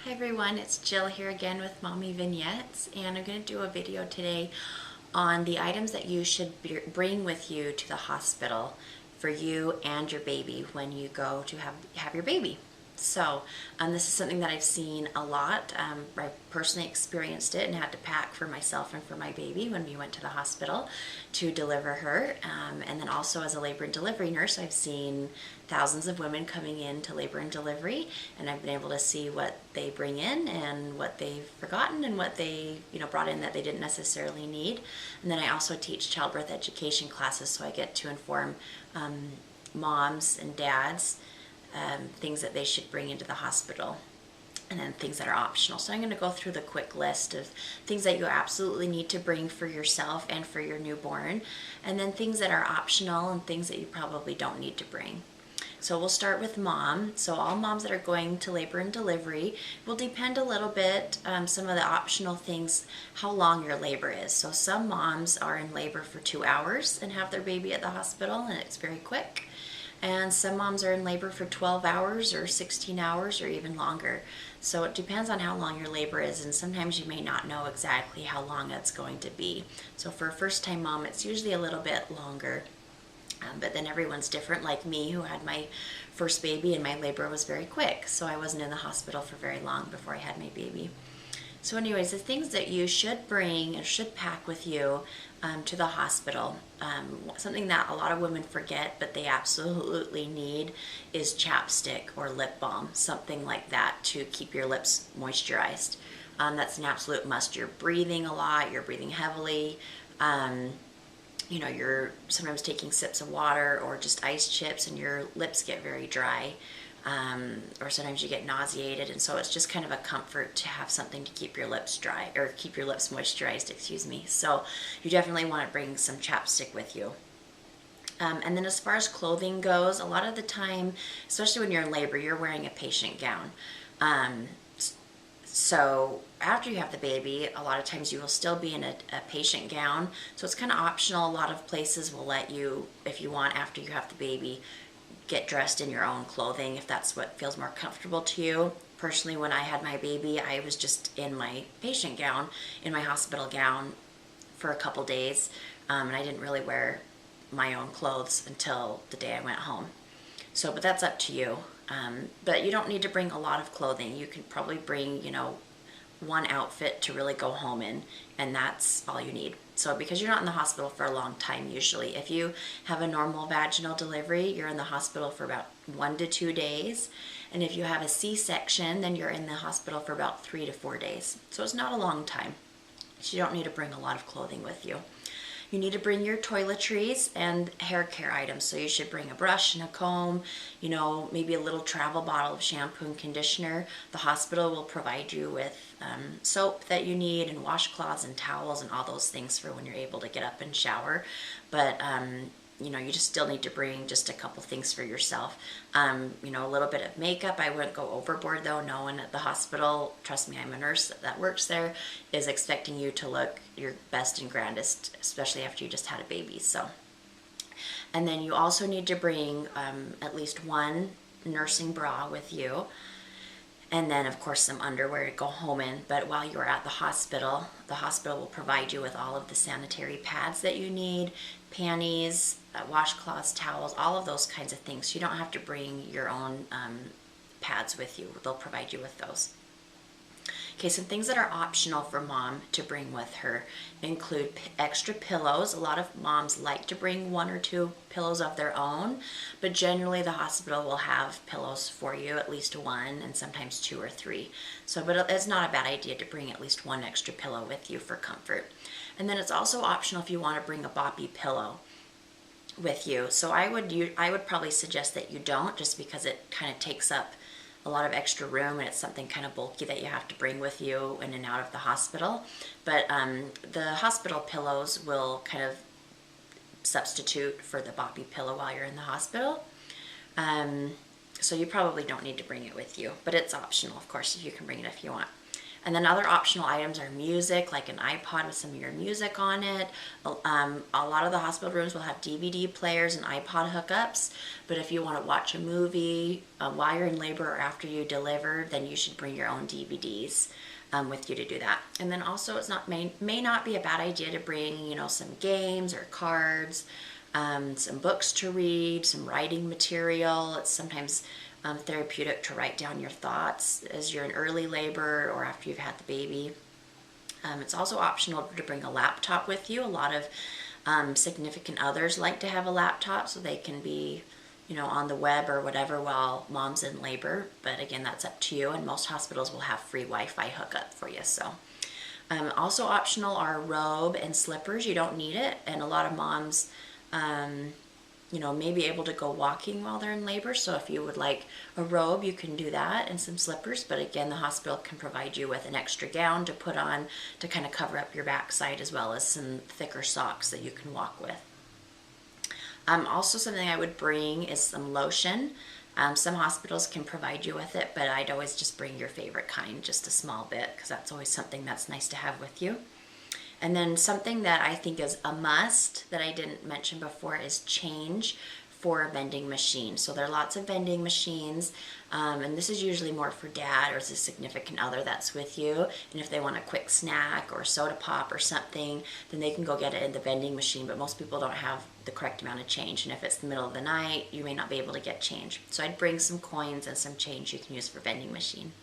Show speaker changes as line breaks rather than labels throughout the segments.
Hi everyone, it's Jill here again with Mommy Vignettes, and I'm going to do a video today on the items that you should bring with you to the hospital for you and your baby when you go to have your baby. So this is something that I've seen a lot. I personally experienced it and had to pack for myself and for my baby when we went to the hospital to deliver her. And then also as a labor and delivery nurse, I've seen thousands of women coming in to labor and delivery, and I've been able to see what they bring in and what they've forgotten and what they brought in that they didn't necessarily need. And then I also teach childbirth education classes, so I get to inform moms and dads things that they should bring into the hospital, and then things that are optional. So I'm going to go through the quick list of things that you absolutely need to bring for yourself and for your newborn, and then things that are optional and things that you probably don't need to bring. So we'll start with mom. So all moms that are going to labor and delivery will depend a little bit, some of the optional things, how long your labor is. So some moms are in labor for 2 hours and have their baby at the hospital, and it's very quick. And some moms are in labor for 12 hours or 16 hours or even longer. So it depends on how long your labor is, and sometimes you may not know exactly how long it's going to be. So for a first-time mom, it's usually a little bit longer. But then everyone's different, like me, who had my first baby and my labor was very quick. So I wasn't in the hospital for very long before I had my baby. So anyways, the things that you should bring or should pack with you to the hospital, something that a lot of women forget but they absolutely need is chapstick or lip balm, something like that to keep your lips moisturized. That's an absolute must. You're breathing a lot, you're breathing heavily, you're sometimes taking sips of water or just ice chips and your lips get very dry. Or sometimes you get nauseated, and so it's just kind of a comfort to have something to keep your lips dry, or keep your lips moisturized, excuse me. So you definitely want to bring some chapstick with you. And then as far as clothing goes, a lot of the time, especially when you're in labor, you're wearing a patient gown. So after you have the baby, a lot of times you will still be in a patient gown. So it's kind of optional. A lot of places will let you, if you want, after you have the baby, get dressed in your own clothing if that's what feels more comfortable to you. Personally, when I had my baby, I was just in my patient gown, in my hospital gown for a couple days, and I didn't really wear my own clothes until the day I went home. So, but that's up to you. But you don't need to bring a lot of clothing. You can probably bring, one outfit to really go home in, and that's all you need. So because you're not in the hospital for a long time usually, if you have a normal vaginal delivery, you're in the hospital for about 1 to 2 days. And if you have a C-section, then you're in the hospital for about 3 to 4 days. So it's not a long time. So you don't need to bring a lot of clothing with you. You need to bring your toiletries and hair care items. So you should bring a brush and a comb, maybe a little travel bottle of shampoo and conditioner. The hospital will provide you with soap that you need, and washcloths and towels and all those things for when you're able to get up and shower. But you just still need to bring just a couple things for yourself. A little bit of makeup. I wouldn't go overboard though. No one at the hospital, trust me, I'm a nurse that works there, is expecting you to look your best and grandest, especially after you just had a baby. So, and then you also need to bring at least one nursing bra with you. And then, of course, some underwear to go home in. But while you're at the hospital will provide you with all of the sanitary pads that you need, panties, washcloths, towels, all of those kinds of things. So you don't have to bring your own pads with you. They'll provide you with those. Okay, some things that are optional for mom to bring with her include extra pillows. A lot of moms like to bring 1 or 2 pillows of their own, but generally the hospital will have pillows for you, at least 1, and sometimes 2 or 3. So, but it's not a bad idea to bring at least 1 extra pillow with you for comfort. And then it's also optional if you want to bring a boppy pillow with you. So I would probably suggest that you don't, just because it kind of takes up a lot of extra room, and it's something kind of bulky that you have to bring with you in and out of the hospital. But the hospital pillows will kind of substitute for the boppy pillow while you're in the hospital. So you probably don't need to bring it with you, but it's optional, of course, if you can bring it if you want. And then other optional items are music, like an iPod with some of your music on it. A lot of the hospital rooms will have DVD players and iPod hookups, but if you want to watch a movie while you're in labor or after you deliver, then you should bring your own DVDs with you to do that. And then also may not be a bad idea to bring, you know, some games or cards, some books to read, some writing material. It's sometimes therapeutic to write down your thoughts as you're in early labor or after you've had the baby. It's also optional to bring a laptop with you. A lot of significant others like to have a laptop so they can be, you know, on the web or whatever while mom's in labor. But again, that's up to you, and most hospitals will have free Wi-Fi hookup for you. So also optional are robe and slippers. You don't need it, and a lot of moms you know, may be able to go walking while they're in labor. So if you would like a robe, you can do that, and some slippers. But again, the hospital can provide you with an extra gown to put on to kind of cover up your backside, as well as some thicker socks that you can walk with. Also, something I would bring is some lotion. Some hospitals can provide you with it, but I'd always just bring your favorite kind, just a small bit, because that's always something that's nice to have with you. And then something that I think is a must that I didn't mention before is change for a vending machine. So there are lots of vending machines, and this is usually more for dad or a significant other that's with you. And if they want a quick snack or soda pop or something, then they can go get it in the vending machine. But most people don't have the correct amount of change, and if it's the middle of the night, you may not be able to get change. So I'd bring some coins and some change you can use for vending machine.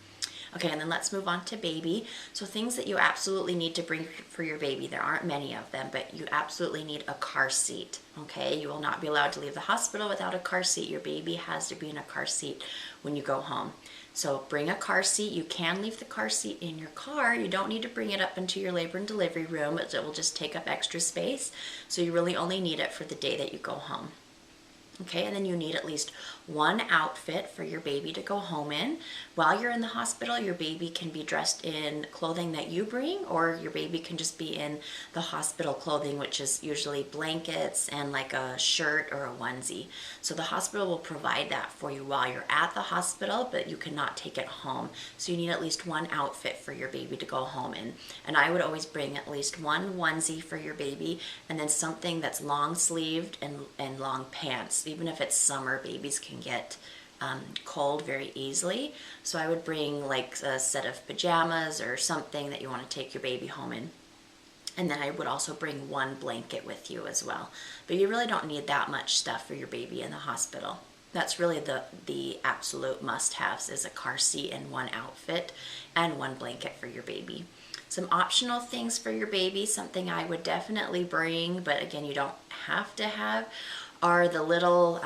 Okay, and then let's move on to baby. So things that you absolutely need to bring for your baby. There aren't many of them, but you absolutely need a car seat. Okay, you will not be allowed to leave the hospital without a car seat. Your baby has to be in a car seat when you go home. So bring a car seat. You can leave the car seat in your car. You don't need to bring it up into your labor and delivery room. It will just take up extra space. So you really only need it for the day that you go home. Okay, and then you need at least one outfit for your baby to go home in. While you're in the hospital, your baby can be dressed in clothing that you bring, or your baby can just be in the hospital clothing, which is usually blankets and like a shirt or a onesie. So the hospital will provide that for you while you're at the hospital, but you cannot take it home. So you need at least one outfit for your baby to go home in. And I would always bring at least one onesie for your baby, and then something that's long sleeved and long pants. Even if it's summer, babies can get cold very easily. So I would bring like a set of pajamas or something that you want to take your baby home in. And then I would also bring one blanket with you as well. But you really don't need that much stuff for your baby in the hospital. That's really the absolute must-haves, is a car seat and one outfit and one blanket for your baby. Some optional things for your baby, something I would definitely bring, but again, you don't have to have, are the little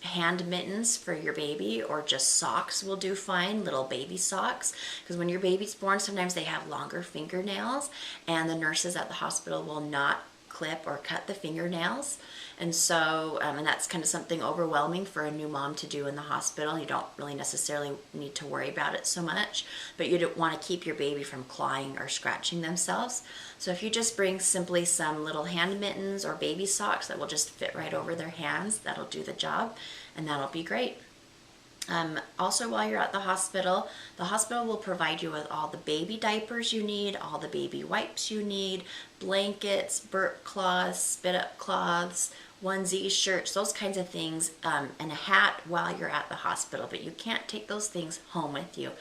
hand mittens for your baby, or just socks will do fine, little baby socks. Because when your baby's born, sometimes they have longer fingernails, and the nurses at the hospital will not clip or cut the fingernails. And so, and that's kind of something overwhelming for a new mom to do in the hospital. You don't really necessarily need to worry about it so much, but you don't want to keep your baby from clawing or scratching themselves. So if you just bring simply some little hand mittens or baby socks that will just fit right over their hands, that'll do the job, and that'll be great. Also, while you're at the hospital will provide you with all the baby diapers you need, all the baby wipes you need, blankets, burp cloths, spit up cloths, onesies, shirts, those kinds of things, and a hat while you're at the hospital. But you can't take those things home with you.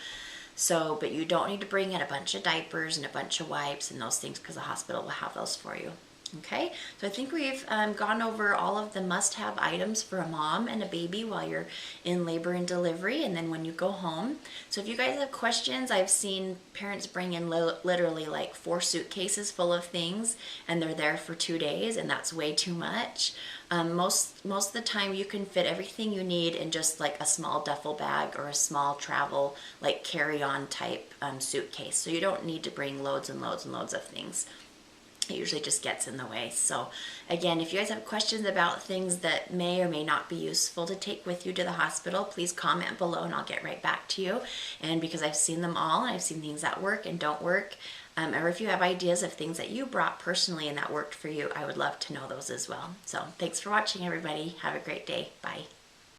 So, but you don't need to bring in a bunch of diapers and a bunch of wipes and those things, because the hospital will have those for you. Okay, so I think we've gone over all of the must-have items for a mom and a baby while you're in labor and delivery, and then when you go home. So if you guys have questions, I've seen parents bring in literally like 4 suitcases full of things, and they're there for 2 days, and that's way too much. Most of the time you can fit everything you need in just like a small duffel bag or a small travel like carry-on type suitcase. So you don't need to bring loads and loads and loads of things. It usually just gets in the way. So again, if you guys have questions about things that may or may not be useful to take with you to the hospital, please comment below and I'll get right back to you. And because I've seen them all, and I've seen things that work and don't work, or if you have ideas of things that you brought personally and that worked for you, I would love to know those as well. So thanks for watching, everybody. Have a great day. Bye.